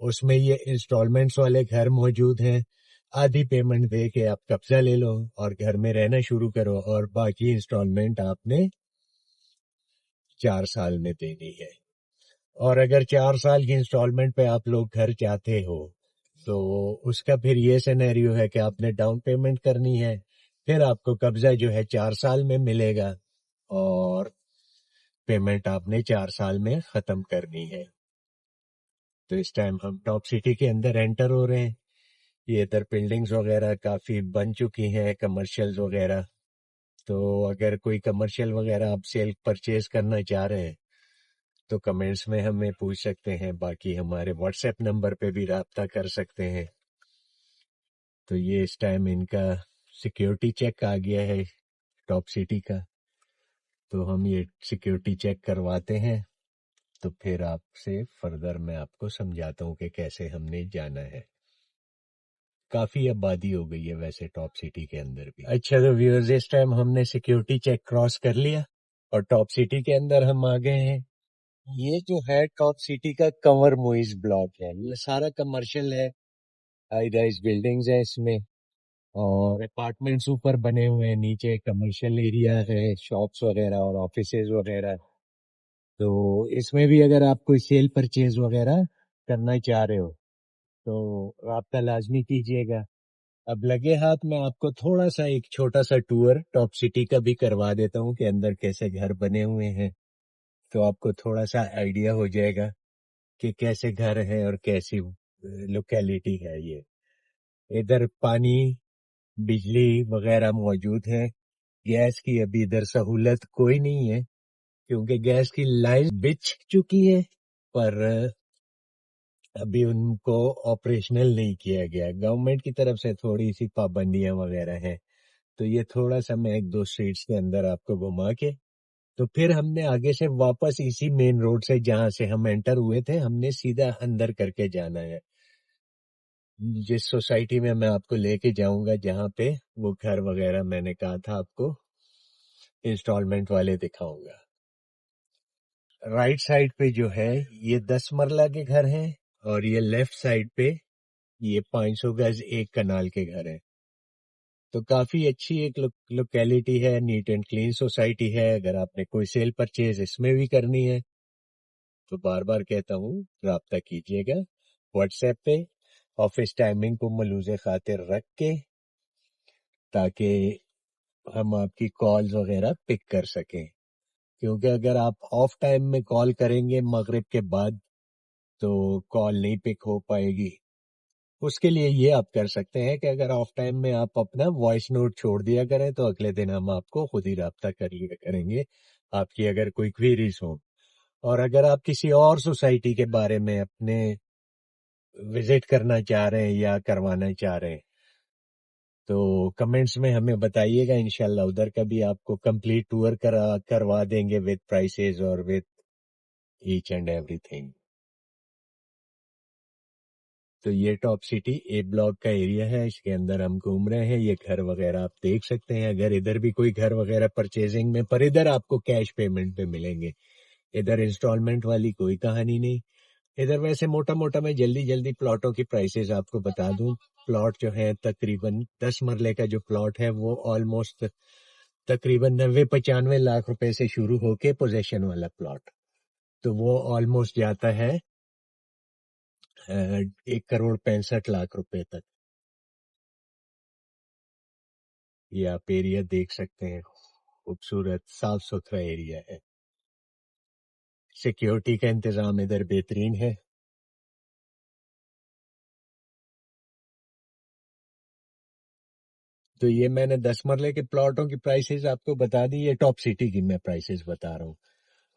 اس میں یہ انسٹالمنٹس والے گھر موجود ہیں. آدھی پیمنٹ دے کے آپ قبضہ لے لو اور گھر میں رہنا شروع کرو, اور باقی انسٹالمنٹ آپ نے 4 سال میں دینی ہے. اور اگر 4 سال کی انسٹالمنٹ پہ آپ لوگ گھر چاہتے ہو تو اس کا پھر یہ سینیریو ہے کہ آپ نے ڈاؤن پیمنٹ کرنی ہے, پھر آپ کو قبضہ جو ہے 4 سال میں ملے گا, اور پیمنٹ آپ نے 4 سال میں ختم کرنی ہے. تو اس ٹائم ہم ٹاپ سٹی کے اندر انٹر ہو رہے ہیں. یہ ادھر بلڈنگز وغیرہ کافی بن چکی ہیں, کمرشلز وغیرہ. تو اگر کوئی کمرشل وغیرہ آپ سیل پرچیز کرنا چاہ رہے ہیں تو کمنٹس میں ہمیں پوچھ سکتے ہیں, باقی ہمارے واٹس ایپ نمبر پہ بھی رابطہ کر سکتے ہیں. تو یہ اس ٹائم ان کا سیکیورٹی چیک آ گیا ہے ٹاپ سٹی کا, تو ہم یہ سیکیورٹی چیک کرواتے ہیں, تو پھر آپ سے فردر میں آپ کو سمجھاتا ہوں کہ کیسے ہم نے جانا ہے. کافی آبادی ہو گئی ہے ویسے ٹاپ سٹی کے اندر بھی. اچھا تو ویورز, اس ٹائم ہم نے سیکیورٹی چیک کراس کر لیا اور ٹاپ سٹی کے اندر ہم آ گئے ہیں. یہ جو ہے ٹاپ سٹی کا کنور موئز بلاک ہے, یہ سارا کمرشل ہے, ہائی رائز بلڈنگز ہیں اس میں, اور اپارٹمنٹس اوپر بنے ہوئے ہیں, نیچے کمرشل ایریا ہے, شاپس وغیرہ اور آفیسز وغیرہ. تو اس میں بھی اگر آپ کوئی سیل پرچیز وغیرہ کرنا چاہ رہے ہو تو رابطہ لازمی کیجیے گا. اب لگے ہاتھ میں آپ کو تھوڑا سا ایک چھوٹا سا ٹور ٹاپ سٹی کا بھی کروا دیتا ہوں کہ اندر کیسے گھر بنے ہوئے ہیں, تو آپ کو تھوڑا سا آئیڈیا ہو جائے گا کہ کیسے گھر ہے اور کیسی لوکیلٹی ہے. یہ ادھر پانی بجلی وغیرہ موجود ہے. گیس کی ابھی ادھر سہولت کوئی نہیں ہے کیونکہ گیس کی لائن بچھ چکی ہے, پر ابھی ان کو آپریشنل نہیں کیا گیا. گورنمنٹ کی طرف سے تھوڑی سی پابندیاں وغیرہ ہیں, تو یہ تھوڑا سا میں 1-2 اسٹریٹس کے اندر آپ کو گھما کے, تو پھر ہم نے آگے سے واپس اسی مین روڈ سے جہاں سے ہم انٹر ہوئے تھے, ہم نے سیدھا اندر کر کے جانا ہے. جس سوسائٹی میں آپ کو لے کے جاؤں گا جہاں پہ وہ گھر وغیرہ میں نے کہا تھا آپ کو انسٹالمنٹ والے دکھاؤں گا. رائٹ سائڈ پہ جو ہے یہ 10 مرلہ کے گھر ہیں, اور یہ لیفٹ سائڈ پہ یہ 500 گز ایک کنال کے گھر ہیں. تو کافی اچھی ایک لوکیلٹی ہے, نیٹ اینڈ کلین سوسائٹی ہے. اگر آپ نے کوئی سیل پرچیز اس میں بھی کرنی ہے تو بار بار کہتا ہوں رابطہ کیجیے گا واٹس ایپ پہ, آفس ٹائمنگ کو ملوز خاطر رکھ کے, تاکہ ہم آپ کی کالز وغیرہ پک کر سکیں. کیونکہ اگر آپ آف ٹائم میں کال کریں گے مغرب کے بعد تو کال نہیں پک ہو پائے گی. اس کے لیے یہ آپ کر سکتے ہیں کہ اگر آف ٹائم میں آپ اپنا وائس نوٹ چھوڑ دیا کریں تو اگلے دن ہم آپ کو خود ہی رابطہ کر لیا کریں گے, آپ کی اگر کوئی کوئریز ہوں. اور اگر آپ کسی اور سوسائٹی کے بارے میں اپنے وزٹ کرنا چاہ رہے ہیں یا کروانا چاہ رہے ہیں تو کمنٹس میں ہمیں بتائیے گا, انشاءاللہ ادھر کا بھی آپ کو کمپلیٹ ٹور کروا دیں گے وتھ پرائسز اور with each and every thing. تو یہ ٹاپ سٹی اے بلاک کا ایریا ہے, اس کے اندر ہم گھوم رہے ہیں. یہ گھر وغیرہ آپ دیکھ سکتے ہیں. اگر ادھر بھی کوئی گھر وغیرہ پرچیزنگ میں, پر ادھر آپ کو کیش پیمنٹ پہ ملیں گے, ادھر انسٹالمنٹ والی کوئی کہانی نہیں. ادھر ویسے موٹا موٹا میں جلدی پلاٹوں کی پرائسز آپ کو بتا دوں. پلاٹ جو ہے تقریباً 10 مرلے کا جو پلاٹ ہے وہ آلموسٹ تقریباً 90-95 لاکھ روپے سے شروع ہو کے پوزیشن والا پلاٹ, تو وہ آلموسٹ جاتا ہے 1,65,00,000 روپے تک. یہ آپ ایریا دیکھ سکتے ہیں, خوبصورت صاف ستھرا ایریا ہے. سیکیورٹی کا انتظام ادھر بہترین ہے. تو یہ میں نے 10 مرلے کے پلاٹوں کی پرائسز آپ کو بتا دی, یہ ٹاپ سٹی کی میں پرائسز بتا رہا ہوں.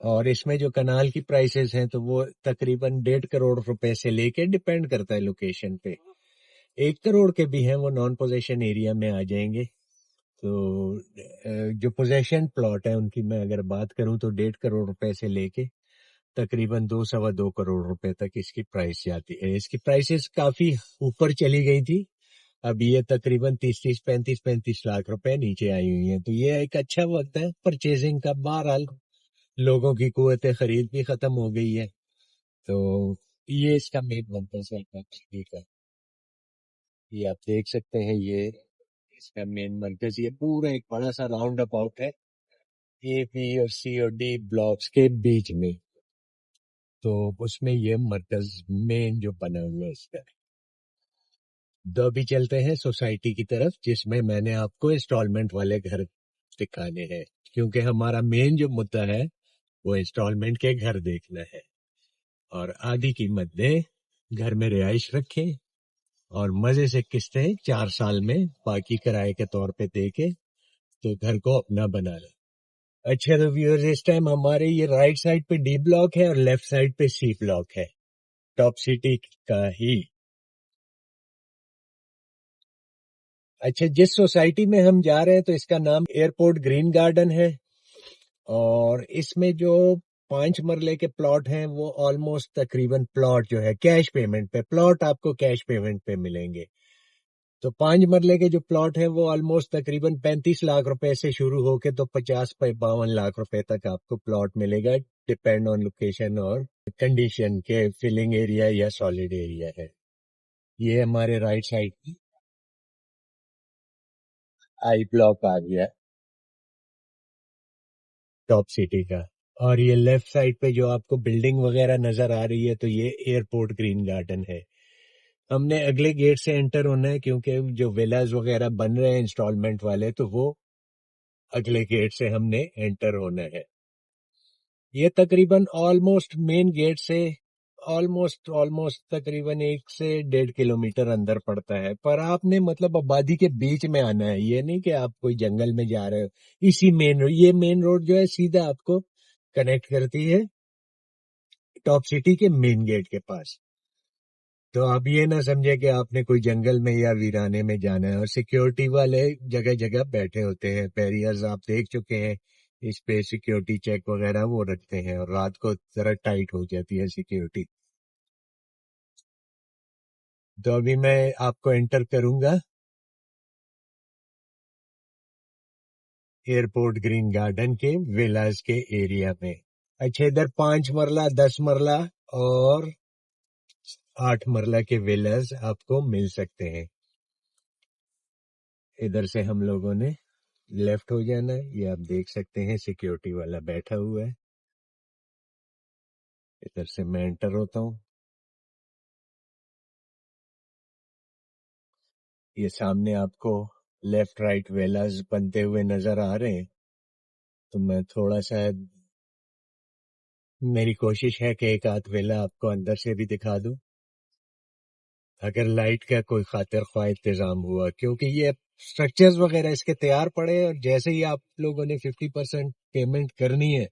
اور اس میں جو کنال کی پرائسز ہیں تو وہ تقریباً 1.5 کروڑ روپے سے لے کے, ڈیپینڈ کرتا ہے لوکیشن پہ, 1 کروڑ کے بھی ہیں, وہ نان پوزیشن ایریا میں آ جائیں گے. تو جو پوزیشن پلاٹ ہے ان کی میں اگر بات کروں تو 1.5 کروڑ روپے سے لے کے تقریباً 2-2.25 کروڑ روپے تک اس کی پرائس جاتی ہے. اس کی پرائسز کافی اوپر چلی گئی تھی, اب یہ تقریباً 30-35 لاکھ روپے نیچے آئی ہوئی ہیں. تو یہ ایک اچھا وقت ہے پرچیزنگ کا. بہرحال لوگوں کی قوت خرید بھی ختم ہو گئی ہے, تو یہ اس کا مین مرکز ہے ٹاپ کا. یہ آپ دیکھ سکتے ہیں، یہ اس کا مین مرکز، یہ پورا ایک بڑا سا راؤنڈ اباؤٹ ہے اے بی اور سی اور ڈی بلاکس کے بیچ میں. تو اس میں یہ مرکز مین جو بنا ہوا ہے اس کا. تو ابھی چلتے ہیں سوسائٹی کی طرف، جس میں نے آپ کو انسٹالمنٹ والے گھر دکھانے ہیں، کیونکہ ہمارا مین جو مدعا ہے وہ انسٹالمنٹ کے گھر دیکھنا ہے. اور آدھی قیمت دیں، گھر میں رہائش رکھیں اور مزے سے قسطیں 4 سال میں باقی کرائے کے طور پہ دے کے تو گھر کو اپنا بنا لیں. اچھا تو ویورز، اس ٹائم ہمارے یہ رائٹ سائڈ پہ ڈی بلاک ہے اور لیفٹ سائڈ پہ سی بلاک ہے، ٹاپ سٹی کا ہی. اچھا، جس سوسائٹی میں ہم جا رہے ہیں تو اس کا نام ایئرپورٹ گرین گارڈن ہے، اور اس میں جو 5 مرلے کے پلاٹ ہیں وہ آلموسٹ تقریباً پلاٹ جو ہے کیش پیمنٹ پہ، پلاٹ آپ کو کیش پیمنٹ پہ ملیں گے. تو 5 مرلے کے جو پلاٹ ہیں وہ آلموسٹ تقریباً 35 لاکھ روپے سے شروع ہو کے تو 50-52 لاکھ روپے تک آپ کو پلاٹ ملے گا، ڈپینڈ آن لوکیشن اور کنڈیشن کے فلنگ ایریا یا سالڈ ایریا ہے. یہ ہمارے رائٹ سائڈ کی آئی بلاک آ گیا ٹاپ سٹی کا. اور یہ لیفٹ سائڈ پہ جو آپ کو بلڈنگ وغیرہ نظر آ رہی ہے تو یہ ایئرپورٹ گرین گارڈن ہے. ہم نے اگلے گیٹ سے انٹر ہونا ہے، کیونکہ جو ویلاز وغیرہ بن رہے ہیں انسٹالمنٹ والے تو وہ اگلے گیٹ سے ہم نے انٹر ہونا ہے. یہ تقریباً آلموسٹ مین گیٹ سے آلموسٹ تقریباً 1 سے 1.5 کلومیٹر اندر پڑتا ہے، پر آپ نے مطلب آبادی کے بیچ میں آنا ہے، یہ نہیں کہ آپ کوئی جنگل میں جا رہے ہو. اسی مین روڈ، یہ مین روڈ جو ہے سیدھا آپ کو کنیکٹ کرتی ہے ٹاپ سٹی کے مین گیٹ کے پاس. تو آپ یہ نہ سمجھے کہ آپ نے کوئی جنگل میں یا ویرانے میں جانا ہے. اور سیکیورٹی والے جگہ جگہ بیٹھے ہوتے ہیں، بیریئرز آپ دیکھ چکے ہیں، اس پہ سیکیورٹی چیک وغیرہ وہ رکھتے ہیں، اور رات کو ذرا ٹائٹ ہو جاتی ہے سیکیورٹی. تو ابھی میں آپ کو انٹر کروں گا ایئرپورٹ گرین گارڈن کے ویلاز کے ایریا میں. اچھا، ادھر 5 مرلہ، 10 مرلہ اور 8 مرلہ کے ویلاز آپ کو مل سکتے ہیں. ادھر سے ہم لوگوں نے لیفٹ ہو جانا ہے، یہ آپ دیکھ سکتے ہیں سیکیورٹی والا بیٹھا ہوا ہے. ادھر سے میں انٹر ہوتا ہوں. یہ سامنے آپ کو لیفٹ رائٹ ویلاز بنتے ہوئے نظر آ رہے ہیں. تو میں تھوڑا سا، میری کوشش ہے کہ ایک آدھ ویلا آپ کو اندر سے بھی دکھا دوں اگر لائٹ کا کوئی خاطر خواہ انتظام ہوا، کیونکہ یہ سٹرکچرز وغیرہ اس کے تیار پڑے، اور جیسے ہی آپ لوگوں نے 50% پیمنٹ کرنی ہے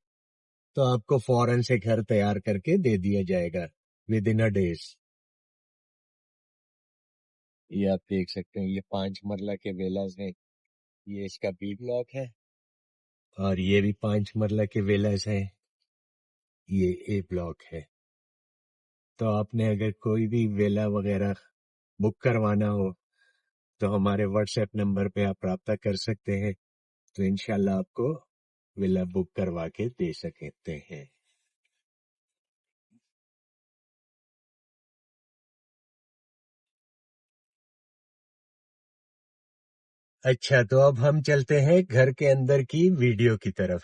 تو آپ کو فوراً سے گھر تیار کر کے دے دیا جائے گا ود ان اے ڈیز. یہ آپ دیکھ سکتے ہیں، یہ 5 مرلہ کے ویلاز ہیں. یہ اس کا بی بلاک ہے، اور یہ بھی 5 مرلہ کے ویلاز ہیں، یہ اے بلاک ہے. تو آپ نے اگر کوئی بھی ویلا وغیرہ بک کروانا ہو تو ہمارے واٹس ایپ نمبر پہ آپ رابطہ کر سکتے ہیں، تو انشاءاللہ آپ کو ویلا بک کروا کے دے سکتے ہیں. اچھا، تو اب ہم چلتے ہیں گھر کے اندر کی ویڈیو کی طرف.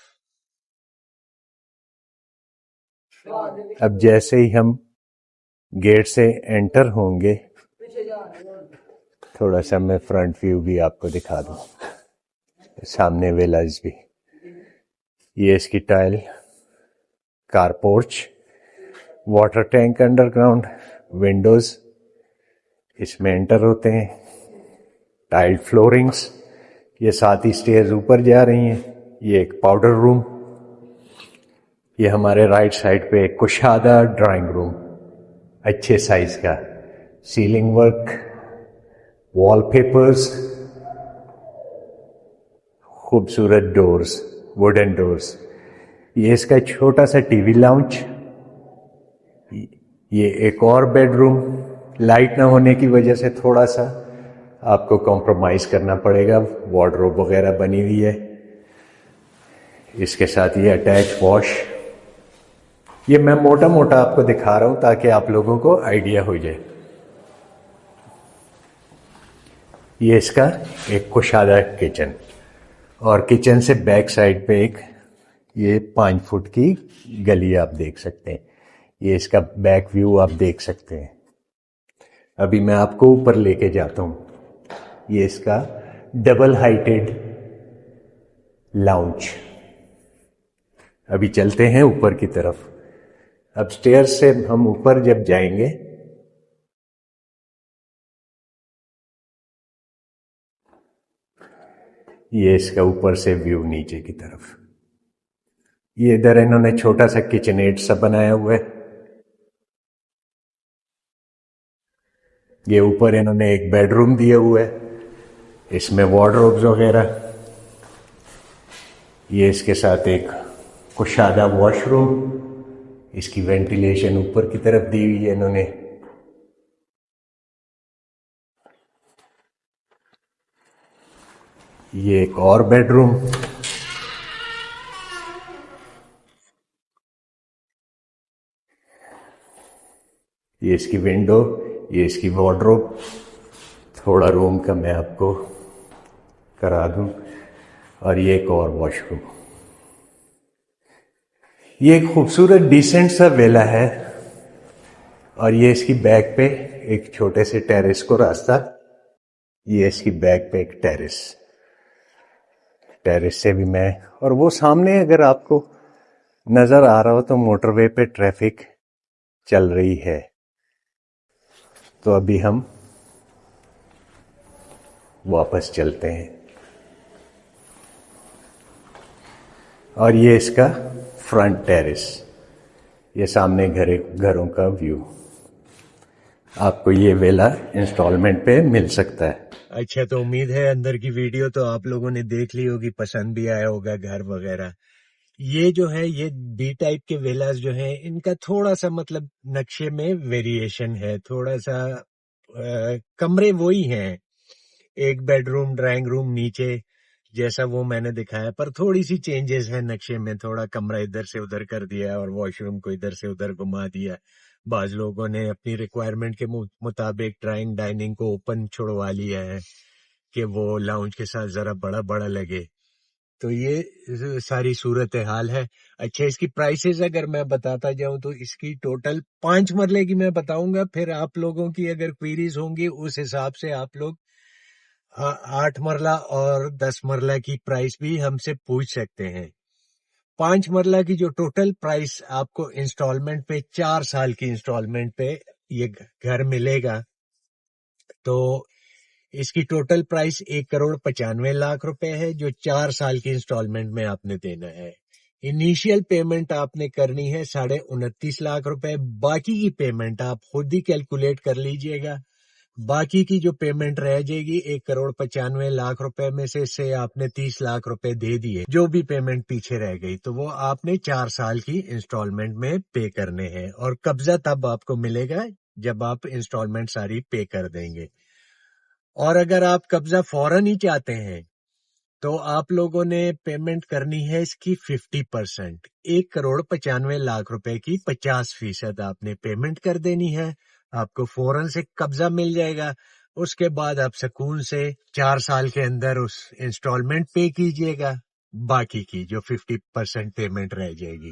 اب جیسے ہی ہم گیٹ سے انٹر ہوں گے، تھوڑا سا میں فرنٹ ویو بھی آپ کو دکھا دوں، سامنے ویلاز بھی. یہ اس کی tile, car porch, water tank underground, windows اس میں انٹر ہوتے ہیں، ٹائل فلورنگز. یہ 7 سٹیئرز اوپر جا رہی ہیں. یہ ایک پاؤڈر روم. یہ ہمارے رائٹ سائڈ پہ ایک کشادہ ڈرائنگ روم اچھے سائز کا، سیلنگ ورک، وال پیپرز، خوبصورت ڈورز، ووڈن ڈورز. یہ اس کا چھوٹا سا ٹی وی لاؤنج. یہ ایک اور بیڈ روم، لائٹ نہ ہونے کی وجہ سے تھوڑا سا آپ کو کمپرومائز کرنا پڑے گا، وارڈروب وغیرہ بنی ہوئی ہے. اس کے ساتھ یہ اٹیچ واش. یہ میں موٹا موٹا آپ کو دکھا رہا ہوں تاکہ آپ لوگوں کو آئیڈیا ہو جائے. یہ اس کا ایک کشادہ کچن، اور کچن سے بیک سائڈ پہ ایک یہ 5 فٹ کی گلی آپ دیکھ سکتے ہیں. یہ اس کا بیک ویو آپ دیکھ سکتے ہیں. ابھی میں آپ کو اوپر لے کے جاتا ہوں. یہ اس کا ڈبل ہائٹڈ لاؤنج. ابھی چلتے ہیں اوپر کی طرف. اب سٹیئر سے ہم اوپر جب جائیں گے یہ اس کا اوپر سے ویو نیچے کی طرف. یہ ادھر انہوں نے چھوٹا سا کچن ایٹ سا بنایا ہوا ہے. یہ اوپر انہوں نے ایک بیڈ روم دیا ہوا ہے، اس میں وارڈروبز وغیرہ. یہ اس کے ساتھ ایک کشادہ واش روم. اس کی وینٹیلیشن اوپر کی طرف دی ہوئی ہے انہوں نے. یہ ایک اور بیڈ روم. یہ اس کی ونڈو، یہ اس کی وارڈروب. تھوڑا روم کا میں آپ کو کرا دوں. اور یہ ایک اور واش روم. یہ ایک خوبصورت ڈیسنٹ سا ویلا ہے. اور یہ اس کی بیک پہ ایک چھوٹے سے ٹیرس کو راستہ. یہ اس کی بیک پہ ایک ٹیرس سے بھی میں، اور وہ سامنے اگر آپ کو نظر آ رہا ہو تو موٹر وے پہ ٹریفک چل رہی ہے. تو ابھی ہم واپس چلتے ہیں. اور یہ اس کا فرنٹ ٹیرس. یہ سامنے گھروں کا ویو. آپ کو یہ ویلا انسٹالمنٹ پہ مل سکتا ہے. اچھا، تو امید ہے اندر کی ویڈیو تو آپ لوگوں نے دیکھ لی ہوگی، پسند بھی آیا ہوگا گھر وغیرہ. یہ جو ہے یہ بی ٹائپ کے ویلاز جو ہیں ان کا تھوڑا سا مطلب نقشے میں ویریشن ہے. تھوڑا سا کمرے وہی ہیں، ایک بیڈ روم ڈرائنگ روم نیچے جیسا وہ میں نے دکھایا، پر تھوڑی سی چینجز ہیں نقشے میں. تھوڑا کمرہ ادھر سے ادھر کر دیا اور واش روم کو ادھر سے ادھر گھما دیا. بعض لوگوں نے اپنی ریکوائرمنٹ کے مطابق ڈائننگ کو اوپن چھڑوا لیا ہے کہ وہ لاؤنج کے ساتھ ذرا بڑا بڑا لگے. تو یہ ساری صورت حال ہے. اچھا، اس کی پرائسز اگر میں بتاتا جاؤں تو اس کی ٹوٹل 5 مرلے کی میں بتاؤں گا. پھر آپ لوگوں کی اگر کوئریز ہوں گی اس حساب سے آپ لوگ 8 مرلہ اور 10 مرلہ کی پرائس بھی ہم سے پوچھ سکتے ہیں. 5 مرلہ کی جو ٹوٹل پرائس آپ کو انسٹالمنٹ پہ 4 سال کی انسٹالمنٹ پہ یہ گھر ملے گا، تو اس کی ٹوٹل پرائس 1,95,00,000 روپے ہے، جو 4 سال کی انسٹالمنٹ میں آپ نے دینا ہے. انیشیل پیمنٹ آپ نے کرنی ہے 29.5 روپے. باقی کی پیمنٹ آپ خود ہی کیلکولیٹ کر لیجئے گا. باقی کی جو پیمنٹ رہ جائے گی 1,95,00,000 روپے میں سے آپ نے 30 لاکھ روپے دے دیے. جو بھی پیمنٹ پیچھے رہ گئی تو وہ آپ نے 4 سال کی انسٹالمنٹ میں پے کرنے ہیں، اور قبضہ تب آپ کو ملے گا جب آپ انسٹالمنٹ ساری پے کر دیں گے. اور اگر آپ قبضہ فوراً ہی چاہتے ہیں تو آپ لوگوں نے پیمنٹ کرنی ہے اس کی 50%. 1,95,00,000 روپے کی 50% آپ نے پیمنٹ کر دینی ہے. آپ کو فوراً سے قبضہ مل جائے گا. اس کے بعد آپ سکون سے 4 سال کے اندر اس انسٹالمنٹ پے کیجئے گا. باقی کی جو 50% پیمنٹ رہ جائے گی،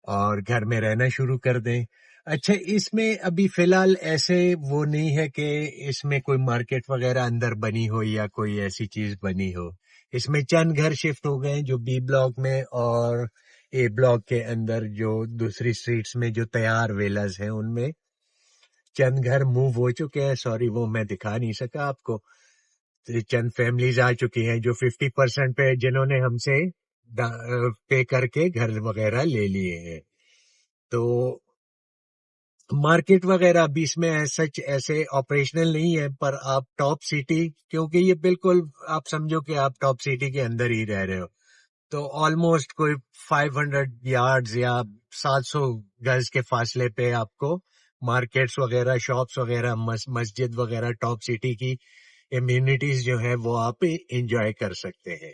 اور گھر میں رہنا شروع کر دیں. اچھا، اس میں ابھی فی الحال ایسے وہ نہیں ہے کہ اس میں کوئی مارکیٹ وغیرہ اندر بنی ہو یا کوئی ایسی چیز بنی ہو. اس میں چند گھر شفٹ ہو گئے جو بی بلاک میں اور اے بلاک کے اندر جو دوسری سٹریٹس میں جو تیار ویلاز ہیں ان میں چند گھر موو ہو چکے ہیں. سوری، وہ میں دکھا نہیں سکا آپ کو. چند فیملیز آ چکی ہیں جو 50% پہ جنہوں نے ہم سے پے کر کے گھر وغیرہ لے لیے ہیں. تو مارکیٹ وغیرہ ابھی اس میں سچ ایسے آپریشنل نہیں ہے، پر آپ ٹاپ سٹی، کیونکہ یہ بالکل آپ سمجھو کہ آپ ٹاپ سٹی کے اندر ہی رہ رہے ہو، تو آلموسٹ کوئی 500 یارڈز یا 700 گز کے فاصلے پہ آپ کو مارکیٹس وغیرہ، شاپس وغیرہ، مسجد وغیرہ ٹاپ سٹی کی امیونٹیز جو ہے وہ آپ انجوائے کر سکتے ہیں.